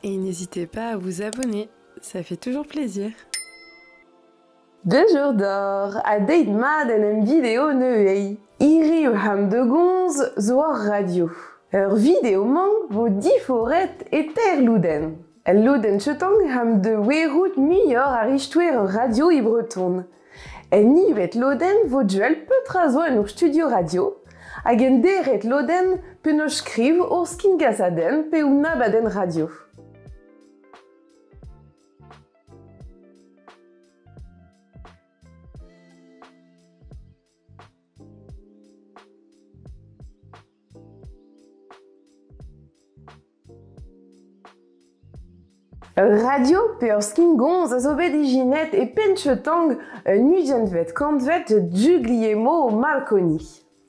Et n'hésitez pas à vous abonner, ça fait toujours plaisir. 2 jours d'or, a deit mat en vidéo neuei. Iri ham de gonz zo ar radio. Ur vidéo man vo diforet et louden. El louden chetang ham de werout muior a richtouer ur radio i breton. En ivet loden vo duel petra zo en ur studio radio, hag en deret loden pe no skriv ur skin gasaden pe ou nabaden radio. Radio pe ur skin gonz a zo bet ijinet e penchetang nugentvet kantvet dugliemo o malkoni.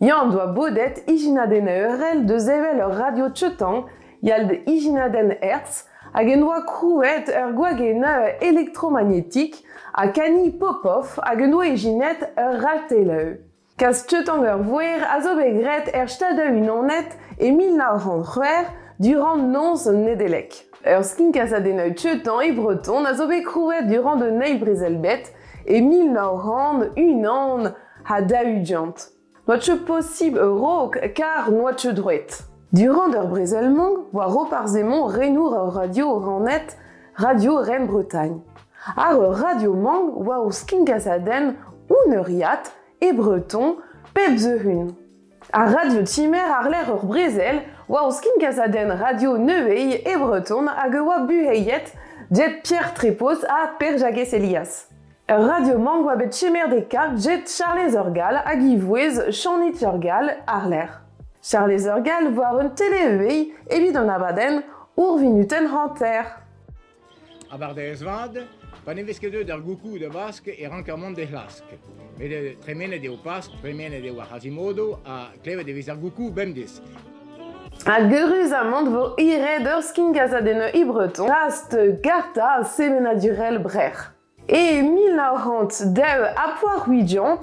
Yann doa bodet ijinaden eurel de zevel ur radio tchetang yal de ijinaden hertz hag en doa krouet ur gwagena elektromagnetik a kani Popov hag en doa ijinet ur rateleu. Kas tchetang ur voer a zo bet gret stadeu unanet e 1900 durant nonz nedelek. Ur skin kasadeneu tchetan e breton a zo bet krouet durant de neu brezelbet e 1900 unan ha dahudiant. Noatche possib rok kar noatche droet. Durant ur brezelmang, war roparzemont renour ur radio ranet Radio Rennes-Bretagne. Ar ur radio mang war ur skin kasaden ouneriat e breton pep zehun. A radio timer ar ler ur brezel war ur skin kasaden radio nevei e breton hag oa buheiet jet Pierre Trépos a Per Jacques Elias. Ur radio mang oa bet chemer de kar jet Charles Urgal hag ivouez Chanit Urgal ar ler. Charles Urgal war un teleevei evit an abaden ur vinuten hanter. Abardez vad, pa ne vez ket d'ar goukou de bask e rankermont de hlask. Mais de tremene de opask, tremene de Quasimodo, a klevet de vez ar goukou bemdis. A geruzamant vo iret ur skin kasadeneu i breton rast garta semenadurel brer. E 1910 a poar huidiant,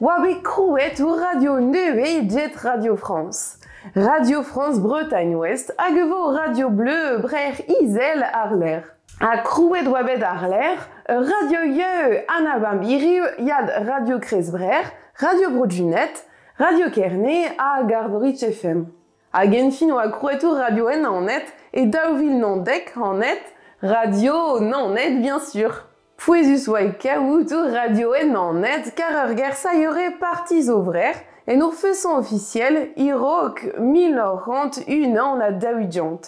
oa bet krouet ur radio nevei jet Radio France. Radio France Bretagne Ouest hag vo Radio Bleu brer izel ar ler. A krouet oa bet ar ler, radio yeu anabam iriu yad Radio Kresbrer, Radio Brodunet, Radio Kerney a Garberich FM. Hag enfin oa krouet ur radio en anet e daouvil nandek anet, Radio Nanet bien sûr. Fouezus oa kaout ur radio en anet kar ur gersa eure partiz o vrer en ur feusson officiel irok 1900 an a daoudiant.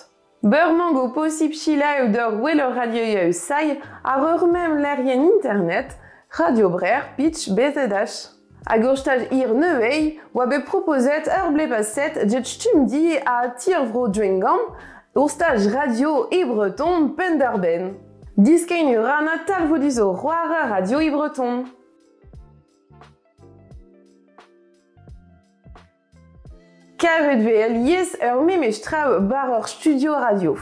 Beurmang o possib chilaou d'ur wel ur radio yeu sai ar ur mem lerien internet Radio Brer pitch BZH. Hag ur staj ir nevei oa bet proposet ur blepaset jet stumdi a tir vro dwengam ur staj radio e breton penderben. Diskein ur ana talvoudus o c'hoar radio i breton. Kavet vel yes ur memestrav bar ur studio radio.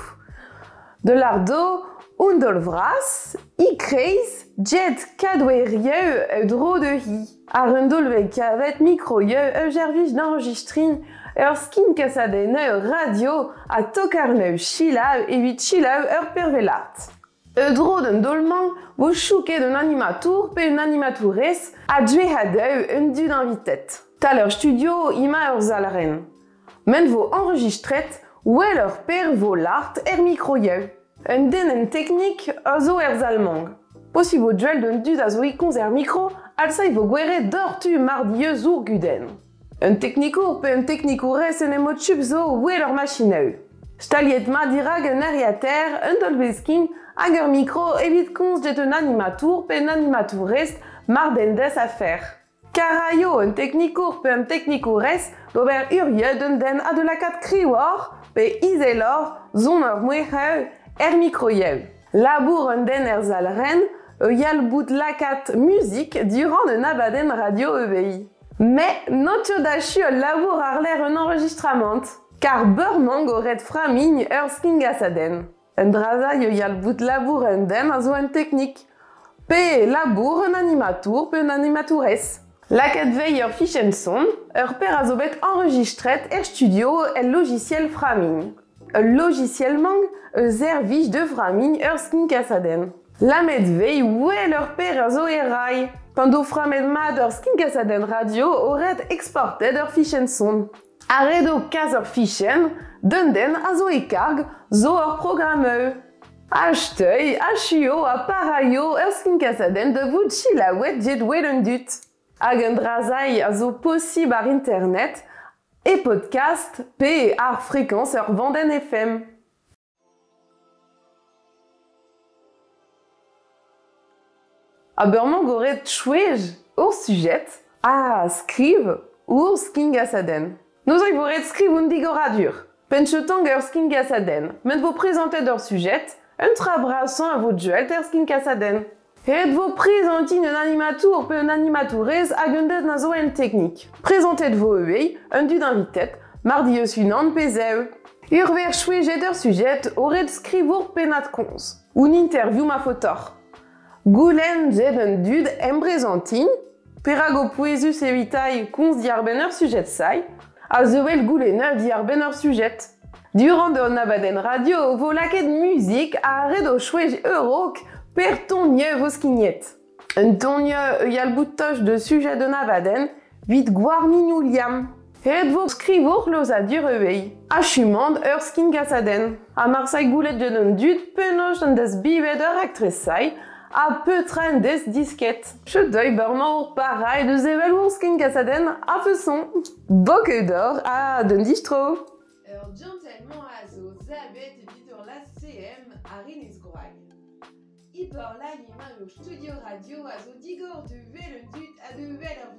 De lardo, undol vras, i kreiz, jet kadwe rieu dro de hi. Ar undol kavet micro yeu gervij d'enregistrin ur skin kasadeneu radio a tokarneu chilaou evit chilaou ur pervelart. Dro d'un dolman vo chouket d'un animatour pe un animatourez a dwe hadeu un dud invitet. Tal ur studio ima ur zalren. Men vo enregistret ouel ur per vo lart micro yeu. Un den en teknik a zo zalmang. Possib o duel d'un dud a zo ikonz micro alsa vo gwere dortu mardieu zour guden. Un teknikour pe un teknikourez en emo tchub zo ouel ur machineu. Staliet ma dirag un ariater, un dolbeskin hag ur micro evit konz jet un animatour pe un animatourez mardendes a fer. Karaio un teknikour pe un teknikourez d'ober urieux d'un den a de la kat kriwor pe izelor zon ur mouereu micro yeu. Labour un den zalren yal bout lakat musique durant un abaden radio EBI. Mais notio dachu labour ar ler un enregistrament, car beurmang o red framing ur skin gasaden. Un draza yal bout labour un den a zo un teknik. Pe labour un animatour pe un animatourez. Lakat vei ur fichenson, ur per a zo bet enregistret studio el logiciel framing. logiciellement service de framing skin casaden. La medvei ouais leur père zo erai. Pendant framed mad skin casaden radio aurait exporté leur fichen son. Arredo caser fichen dunden a zo ekarg zo hors programmeur. Acheteuil, achio a paraio skin casaden de vous chilawet jet wedendut. Agendrazai a zo possible ar internet et podcast P ar fréquence ur Vanden FM. Aberman goret chouej ur sujet a skriv ur skin casaden. Nous avons voret skriv un digoradur. Penchetang ur skin casaden. Men vo présenter d'ur sujet un trabrasson a vo duel ter skin casaden. Et vo présenter un animatour pe un animatourez hag un deus na zo en technique. Présentet vo euei un dud invitet mardi eus unan pezeu. Ur ver chouejet ur sujet auret skrivour penat konz. Un interview ma fotor. Goulen jet un dud emprezentin, perago poezus evitai konz diar ben ur sujet sai, a zeuel gouleneur diar ben ur sujet. Durant de Nabaden Radio, vo laket musique a redo chouej eurok per tonnieu vos skignet. Un tonnieu yal boutoche de sujet de Nabaden, vite guarninou liam. Et vo skrivour lozadur euei. A chumand ur skin casaden. A Marseille goulet jet un dud penoch an des bivet ur actresai, a peutran des disquettes. Je deuil berman ur pareil de zevel ur skin casaden a feuson. Boke d'or a den distro. Gentleman a zo zabet vidur la CM a Rinez Groag. Ipor la lima ur studio radio a zo digor de vel dut a de vel ur